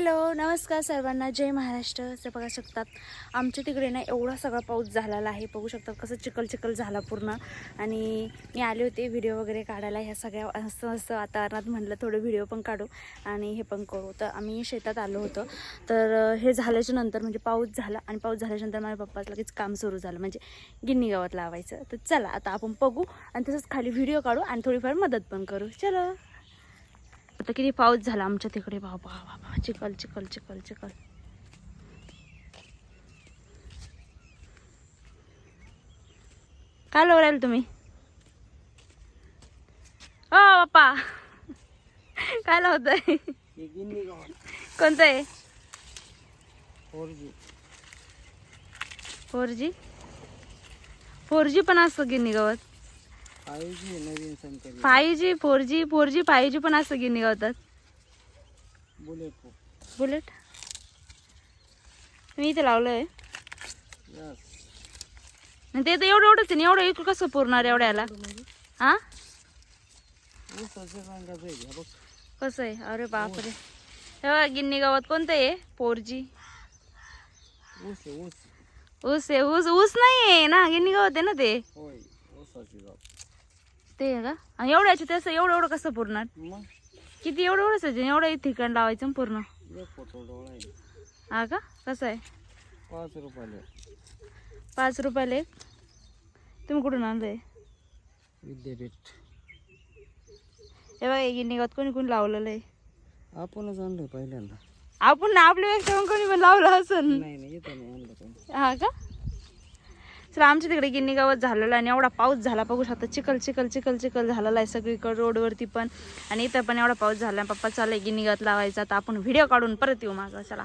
Hello नमस्कार सर्वांना, जय महाराष्ट्र. असं बघा शकतात आमच्या तिकडे ना एवढा सगळा पाऊस झालेला आहे. बघू शकतात कसं चिखल चिखल झाला पूर्ण. आणि मी आले होते व्हिडिओ वगैरे काढायला ह्या सगळ्या असं वातावरणात. म्हटलं थोडं व्हिडिओ पण काढू आणि हे पण करू. तर आम्ही शेतात आलो होतो. तर हे झाल्याच्या नंतर म्हणजे पाऊस झाला आणि पाऊस झाल्याच्या नंतर माझ्या पप्पाचं लगेच काम सुरू झालं, म्हणजे गिन्नी गावात लावायचं. तर चला आता आपण बघू आणि तसंच खाली व्हिडिओ काढू आणि थोडीफार मदत पण करू. चलो. आता किती पाऊस झाला आमच्या तिकडे. बाबा बाबा चिखल चिखल चिखल चिखल. काय लावून राहिले तुम्ही? ओ बाप्पा काय लावतोय? कोणतं आहे? 4G 4G पण असतं गिन्नी गवत. 5G 4G 5G पण असतं गिन्नी गवतात. बुलेट मी इथे लावलंय. ते तर एवढंच आहे. एवढं एक कसं पुरणार एवढ्याला? हा कसं आहे? अरे बापरे. तेव्हा गिन्नी गावात कोणतं आहे? 4G ऊस आहे. ऊस नाही आहे ना, गिन्नी गावात आहे ना ते. ते आहे का? आणि एवढ्याचे तसं एवढं कसं पुरणार? किती एवढंच आहे? एवढं ठिकाण लावायचं पूर्ण. हा का? कसं आहे? 5 रुपयाला एक. तुम्ही कुठून आणलंय? विद्यापीठ. हे बघा गिन्नी गावात कोणी कोणी लावलेलं आहे. आपणच आणलं पहिल्यांदा. आपण आपल्या कोणी पण लावलं असं. हा का? चला आमच्या तिकडे गिन्नी गावात झालेलं आणि एवढा पाऊस झाला. बघू शकता चिखल चिखल चिखल चिखल झालेला आहे सगळीकडे, रोडवरती पण आणि इथं पण एवढा पाऊस झाला. पप्पा चाललंय गिन्नी गावात लावायचा. तर आपण व्हिडिओ काढून परत येऊ मागं. चला.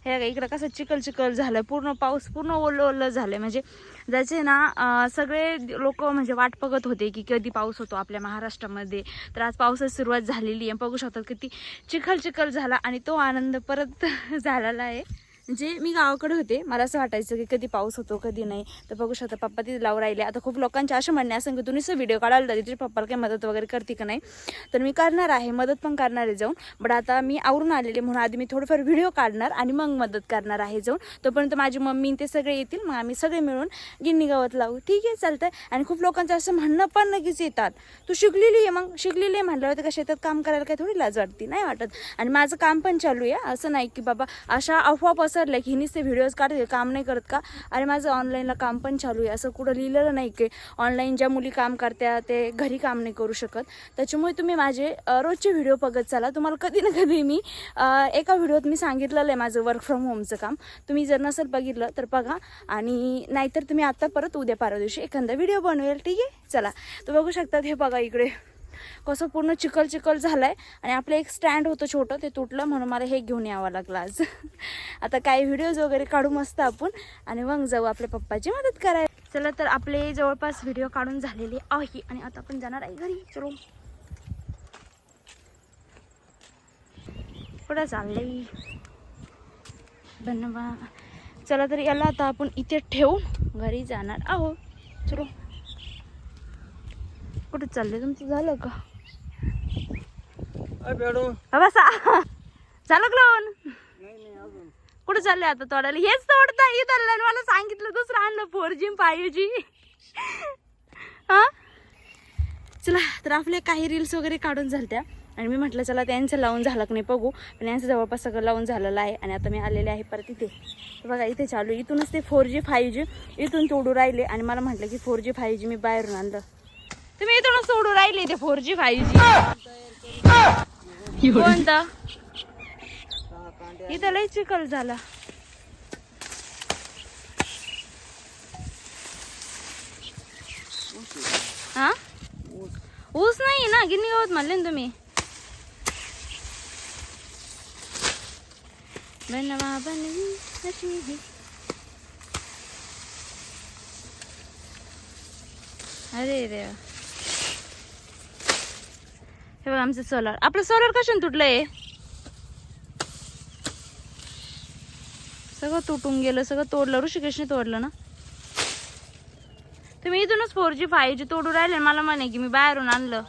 हे इकडं कसं चिखल चिखल झालं, पूर्ण पाऊस पूर्ण ओलं ओलं झालंय. म्हणजे ज्याचे ना सगळे लोक म्हणजे वाट बघत होते की कधी पाऊस होतो आपल्या महाराष्ट्रामध्ये. तर आज पावसाची सुरुवात झालेली आहे. बघू शकतात किती चिखल चिखल झाला आणि तो आनंद परत झालेला आहे. म्हणजे मी गावाकडे होते, मला असं वाटायचं की कधी पाऊस होतो कधी नाही. तर बघू शकता पप्पा तिथे लावून राहिले. आता खूप लोकांचे असे म्हणणे असं की तुम्ही व्हिडिओ काढायला जाते, तुझ्या पप्पाला काही मदत वगैरे करते का नाही? तर मी करणार आहे, मदत पण करणार आहे जाऊन. बट आता मी आवरून आलेले म्हणून आधी मी थोडंफार व्हिडिओ काढणार आणि मग मदत करणार आहे जाऊन. तोपर्यंत माझी मम्मी ते सगळे येतील, मग आम्ही सगळे मिळून गिन्नी गावात लावू. ठीक आहे, चालतंय. आणि खूप लोकांचं असं म्हणणं पण नक्कीच येतात, तू शिकलेली आहे, मग शिकलेली आहे म्हणल्यावर तर का शेतात काम करायला काही थोडी लाज वाटते? नाही वाटत. आणि माझं काम पण चालू आहे, असं नाही की बाबा अशा अफवा पसरल्या की हिनीच ते व्हिडिओज काढते काम नाही करत का? अरे माझं ऑनलाईनला काम पण चालू आहे. असं कुठं लिहिलेलं नाही की ऑनलाईन ज्या मुली काम करत्या ते घरी काम नाही करू शकत. त्याच्यामुळे तुम्ही माझे रोजचे व्हिडिओ बघत चला. तुम्हाला कधी ना कधी मी एका व्हिडिओत मी सांगितलेलं आहे माझं वर्क फ्रॉम होमचं काम. तुम्ही जर नसेल बघितलं तर बघा, आणि नाहीतर तुम्ही आता परत उद्या परवा दिवशी एखादा व्हिडिओ बनवेल. ठीक आहे, चला. तर बघू शकतात हे बघा इकडे कसं पूर्ण चिखल चिखल झालाय. आणि आपलं एक स्टँड होतं छोटं, ते तुटलं म्हणून मला हे घेऊन यावं लागलं आज. आता काही व्हिडिओज वगैरे काढू मस्त आपण आणि मग जाऊ आपल्या पप्पाची मदत करायला. चला, तर आपले जवळपास व्हिडिओ काढून झालेले आहे आणि आता आपण जाणार आहे घरी. चलो. कुठं चाललंय धन्यवाद. चला, तर याला आता आपण इथे ठेवून घरी जाणार आहो. चलो. कुठं चाललंय तुमचं? झालं का बसा? झालं क्लोन? कुठं चालले आता तोडायला? हेच तोडता इथं. मला सांगितलं दुसरं आणलं 4G 5G. हा, चला. तर आपले काही रील्स वगैरे काढून झालत्या आणि मी म्हटलं चला त्यांचं लावून झालं की नाही बघू. पण यांचं जवळपास सगळं लावून झालेलं आहे आणि आता मी आलेले आहे परत इथे. तर बघा इथे चालू, इथूनच ते 4G 5G इथून तोडू राहिले आणि मला म्हटलं की 4G 5G मी बाहेरून आणलं. तुम्ही इथूनच तोडू राहिले ते 4G 5G. कोणता? इथं लय चिखल झाला. हा, ऊस नाही ना, गिन्नी गावात म्हणले ना तुम्ही. बनवा बनवी लक्ष्मी. अरे रे, हे बघा आमचं सोलर. आपलं सोलर कशाने तुटलंय? सगळं तुटून गेलं, सगळं तोडलं. ऋषिकेशने तोडलं ना. तुम्ही इथूनच 4G 5G तोडू राहिले, मला म्हणे की मी बाहेरून आणलं.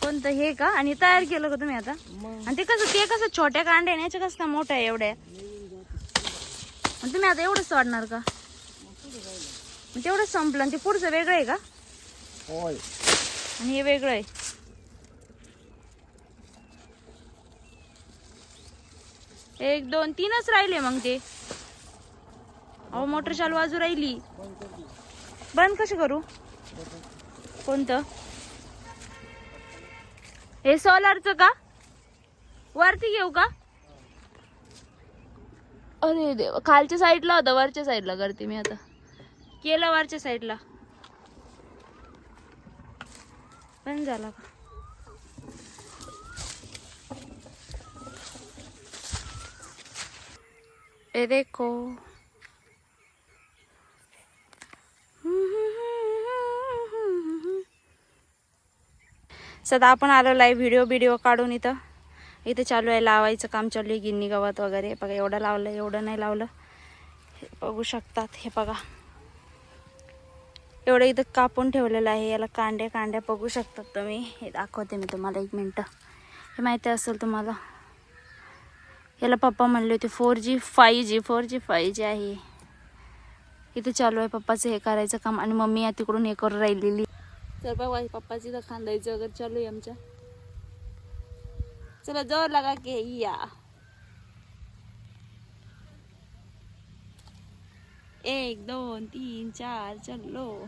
कोणतं हे का? आणि तयार केलं का तुम्ही आता? आणि ते कसं छोट्या कांड्या आहे, याच्या कसं मोठ्या आहे एवढ्या? आणि तुम्ही आता एवढंच वाढणार का? तेवढंच संपलं आणि ते पुढचं वेगळं आहे का? होय. आणि हे वेगळं आहे. एक दोन तीनच राहिले मग ते. अहो मोटर चालू बाजू राहिली. बंद कशी करू? कोणतं? हे सोलारचं का? वरती घेऊ का? अरे देवा, खालच्या साईडला होता, वरच्या साईडला करते मी आता. केलं वरच्या साईडला. बंद झाला का? ए देखो. सध्या आपण आलो आहे व्हिडिओ काढून. इथं चालू आहे लावायचं काम चालू आहे. गिन्नी गवत वगैरे बघा. एवढं लावलं, एवढं नाही लावलं. हे बघू शकतात. हे बघा एवढं इथं कापून ठेवलेलं आहे. याला कांड्या बघू शकतात तुम्ही. हे दाखवते मी तुम्हाला, 1 मिनटं. हे माहिती असेल तुम्हाला. याला पप्पा म्हणले होते 4G 5G आहे. इथे चालू आहे पप्पाचं हे करायचं काम. आणि मम्मी या तिकडून हे करून राहिलेली. तर बघा पप्पाची इथं खांदायचं वगैरे चालू आहे आमच्या. चला जोर लगा के या. 1 2 3 4 चलो.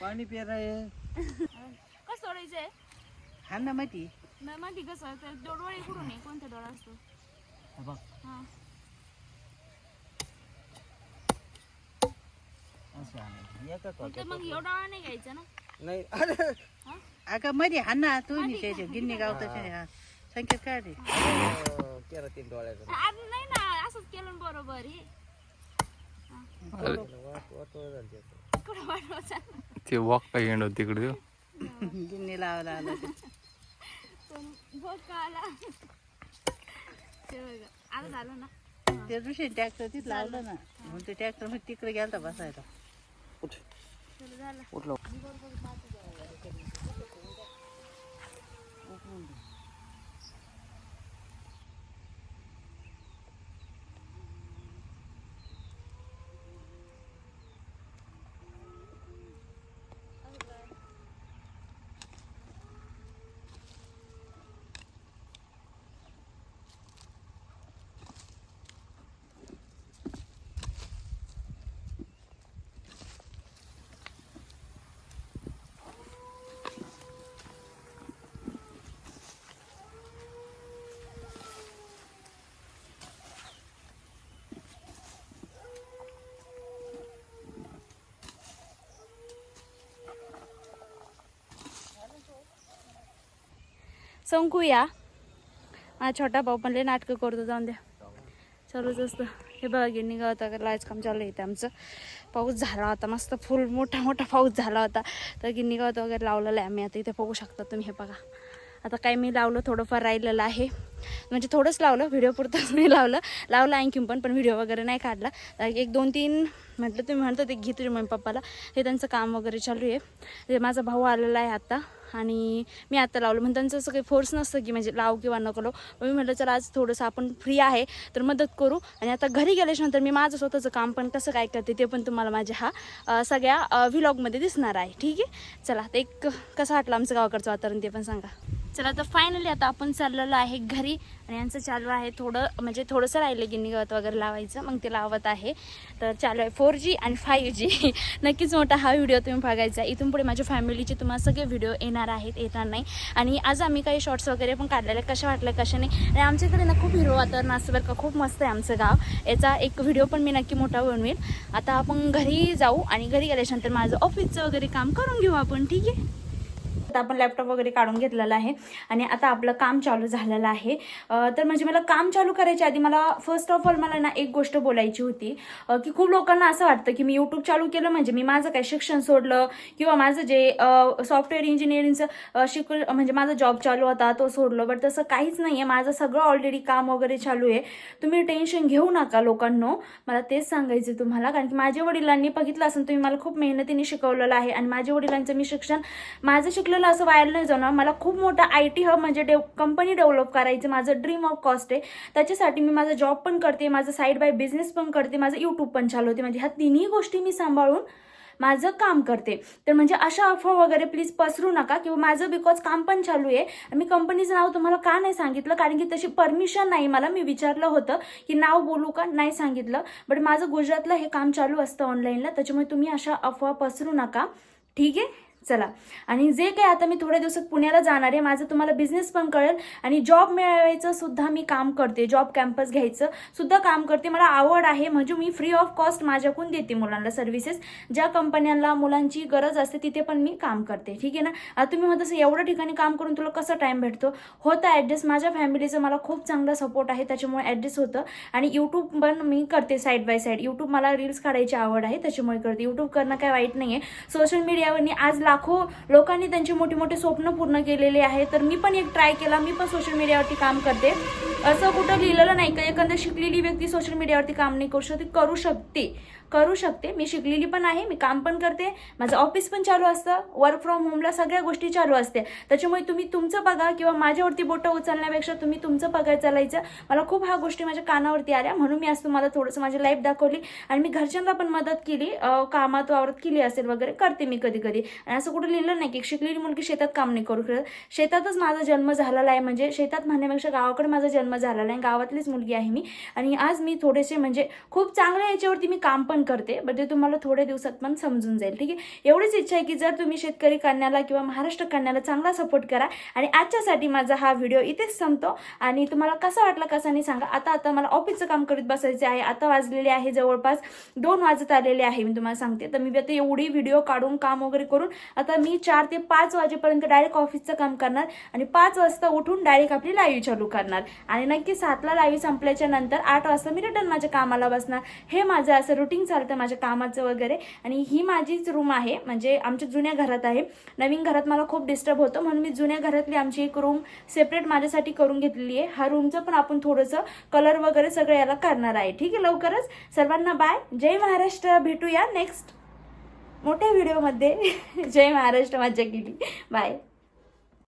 पाणी प्यायला आहे. कसं सोडायचंय? हा ना माहिती. माहिती कसं? डोळे कुठून आहे? कोणता डोळा असतो? बघ हा. मग एवढा नाही घ्यायचा ना? नाही. अरे अगं मध्ये हा ना तू गिन्नी गावताचे. हा संकेत काय ते? 13 डोळ्याचं. नाही ना, असंच केलं बरोबर. हे ते वॉक काय येणार तिकडे. गिन्नी लावायला आला आता झालं ना. त्या दिवशी ट्रॅक्टर तिथं लावलं ना, म्हणून ते ट्रॅक्टर मध्ये तिकडे गेलता बसायला. झालं. संकू या. माझा छोटा भाऊ पण लय नाटकं करतो. जाऊन द्या, चालूच असतं. हे बघा गिन्नी गावात लायचं काम चालू आहे आमचं. पाऊस झाला होता मस्त, फुल मोठा पाऊस झाला होता. तर गिन्नी गावात वगैरे लावलेलं आहे आम्ही. आता इथे बघू शकता तुम्ही. हे बघा आता काय मी लावलं, थोडंफार राहिलेलं आहे. म्हणजे थोडंच लावलं, व्हिडिओ पुरतंच मी लावलं आणखीन पण व्हिडिओ वगैरे नाही काढला. 1 2 3 म्हटलं. तुम्ही म्हणता ते घे तुझ्या मम्मी पप्पाला. हे त्यांचं काम वगैरे चालू आहे. ते माझा भाऊ आलेला आहे आता. आणि मी आता लावलं. म्हणजे त्यांचं असं काही फोर्स नसतं की म्हणजे लाव किंवा नको लाव. मी म्हटलं चला आज थोडंसं आपण फ्री आहे तर मदत करू. आणि आता घरी गेल्याच्यानंतर मी माझं स्वतःचं काम पण कसं काय करते ते पण तुम्हाला माझ्या सगळ्या व्लॉगमध्ये दिसणार आहे. ठीक आहे. चला, ते कसं वाटलं आमचं गावाकडचं वातावरण ते पण सांगा. चला तर फायनली आता आपण चाललेलो आहे घरी आणि यांचं चालू आहे थोडंसं राहिलं गिन्नी गवत वगैरे लावायचं, मग ते लावत आहे. तर चालू आहे 4G आणि 5G. नक्कीच मोठा हा व्हिडिओ तुम्ही बघायचा. इथून पुढे माझ्या फॅमिलीचे तुम्हाला सगळे व्हिडिओ येणार नाही. आणि आज आम्ही काही शॉर्ट्स वगैरे पण काढलेले, कशा वाटलं कशा नाही. आणि आमच्याकडे ना खूप हिरवं वातावरण असतं बरं का, खूप मस्त आहे आमचं गाव. याचा एक व्हिडिओ पण मी नक्की मोठा बनवेल. आता आपण घरी जाऊ आणि घरी गेल्यानंतर माझं ऑफिसचं वगैरे काम करून घेऊ आपण, ठीक आहे. आता आपण लॅपटॉप वगैरे काढून घेतलेला आहे आणि आता आपलं काम चालू झालेलं आहे. तर म्हणजे मला काम चालू करायच्या आधी मला फर्स्ट ऑफ ऑल मला ना एक गोष्ट बोलायची होती की खूप लोकांना असं वाटतं की मी यूट्यूब चालू केलं म्हणजे मी माझं काय शिक्षण सोडलं किंवा माझं जे सॉफ्टवेअर इंजिनिअरिंगचं म्हणजे माझा जॉब चालू होता तो सोडलं. बट तसं काहीच नाही आहे. माझं सगळं ऑलरेडी काम वगैरे चालू आहे. तुम्ही टेन्शन घेऊ नका लोकांनो, मला तेच सांगायचं तुम्हाला. कारण की माझ्या वडिलांनी बघितलं असेल तुम्ही, मला खूप मेहनतीने शिकवलेलं आहे आणि माझ्या वडिलांचं मी शिक्षण माझं शिकलेलं असं व्हायला नाही जाणार. मला खूप मोठा IT हब म्हणजे कंपनी डेव्हलप करायचं माझं ड्रीम ऑफ कॉस्ट आहे. त्याच्यासाठी मी माझा जॉब पण करते, माझं साईड बाय बिझनेस पण करते, माझं यूट्यूब पण चालवते. म्हणजे ह्या तिन्ही गोष्टी मी सांभाळून माझं काम करते. तर म्हणजे अशा अफवा वगैरे प्लीज पसरू नका किंवा माझं बिकॉज काम पण चालू आहे. मी कंपनीचं नाव तुम्हाला का नाही सांगितलं, कारण की तशी परमिशन नाही मला. मी विचारलं होतं की नाव बोलू का, नाही सांगितलं. बट माझं गुजरातला हे काम चालू असतं ऑनलाईनला, त्याच्यामुळे तुम्ही अशा अफवा पसरू नका, ठीक आहे. चला, आणि जे काही आता मी थोड्या दिवसात पुण्याला जाणार आहे, माझं तुम्हाला बिझनेस पण कळेल आणि जॉब मिळवायचं सुद्धा मी काम करते, जॉब कॅम्पस घ्यायचं सुद्धा काम करते. मला आवड आहे, म्हणजे मी फ्री ऑफ कॉस्ट माझ्याकडून देते मुलांना सर्व्हिसेस. ज्या कंपन्यांना मुलांची गरज असते तिथे पण मी काम करते, ठीक आहे ना. आता तुम्ही म्हणत असं एवढ्या ठिकाणी काम करून तुला कसा टाइम भेटतो, होतं ॲडजस्ट. माझ्या फॅमिलीचं मला खूप चांगला सपोर्ट आहे, त्याच्यामुळे ॲडजस्ट होतं. आणि यूट्यूब पण मी करते साईड बाय साईड. यूट्यूब मला रील्स काढायची आवड आहे, त्याच्यामुळे करते. यूट्यूब करणं काय वाईट नाही आहे. सोशल मीडियावरनी आज लाखो लोकांनी त्यांचे मोठे मोठे स्वप्न पूर्ण केलेले आहे. तर मी पण एक ट्राय केला, मी पण सोशल मीडियावरती काम करते. असं कुठं लिहिलेलं नाही का एखादी शिकलेली व्यक्ती सोशल मीडियावरती काम नाही करू शकते. मी शिकलेली पण आहे, मी काम पण करते, माझं ऑफिस पण चालू असतं, वर्क फ्रॉम होमला सगळ्या गोष्टी चालू असते. त्याच्यामुळे तुम्ही तुमचं बघा किंवा माझ्यावरती बोटं उचलण्यापेक्षा तुम्ही तुमचं बघायला चालायचं. मला खूप ह्या गोष्टी माझ्या कानावरती आल्या, म्हणून मी आज तुम्हाला थोडंसं माझी लाईफ दाखवली आणि मी घरच्यांना पण मदत केली, कामात वावरत केली असेल वगैरे, करते मी कधी कधी. आणि असं कुठं लिहिलं नाही की शिकलेली मुलगी शेतात काम नाही करू शकत. शेतातच माझा जन्म झालेला आहे, म्हणजे शेतात म्हणण्यापेक्षा गावाकडे माझा जन्म झालेला आहे, गावातलीच मुलगी आहे मी. आणि आज मी थोडेसे म्हणजे खूप चांगल्या याच्यावरती मी काम पण करते, बट ते तुम्हाला थोड्या दिवसात पण समजून जाईल, ठीक आहे. एवढीच इच्छा आहे की जर तुम्ही शेतकरी कन्याला किंवा महाराष्ट्र कन्याला चांगला सपोर्ट करा. आणि आजच्यासाठी माझा हा व्हिडिओ इथेच संपतो. आणि तुम्हाला कसा वाटला कसा नाही सांगा. आता मला ऑफिसचं काम करत बसायचे आहे. आता वाजलेले आहे जवळपास 2 वाजत आलेले आहे, मी तुम्हाला सांगते. तर मी आता एवढी व्हिडिओ काढून काम वगैरे करून आता मी 4 ते 5 वाजेपर्यंत डायरेक्ट ऑफिसचं काम करणार आणि 5 वाजता उठून डायरेक्ट आपली लाईव्ह चालू करणार. आणि नक्की 7ला लाईव्ह संपल्याच्या नंतर 8 वाजता मी रिटर्न माझ्या कामाला बसणार. हे माझं असं रुटीन चालतं माझ्या कामाचं वगैरे. आणि ही माझीच रूम आहे, म्हणजे आमच्या जुन्या घरात आहे. नवीन घरात मला खूप डिस्टर्ब होतं, म्हणून मी जुन्या घरातली आमची एक रूम सेपरेट माझ्यासाठी करून घेतलेली आहे. हा रूमचं पण आपण थोडंसं कलर वगैरे सगळं याला करणार आहे, ठीक आहे. लवकरच सर्वांना बाय, जय महाराष्ट्र. भेटूया नेक्स्ट मोठ्या व्हिडिओमध्ये. जय महाराष्ट्र. मज्जा केली, बाय.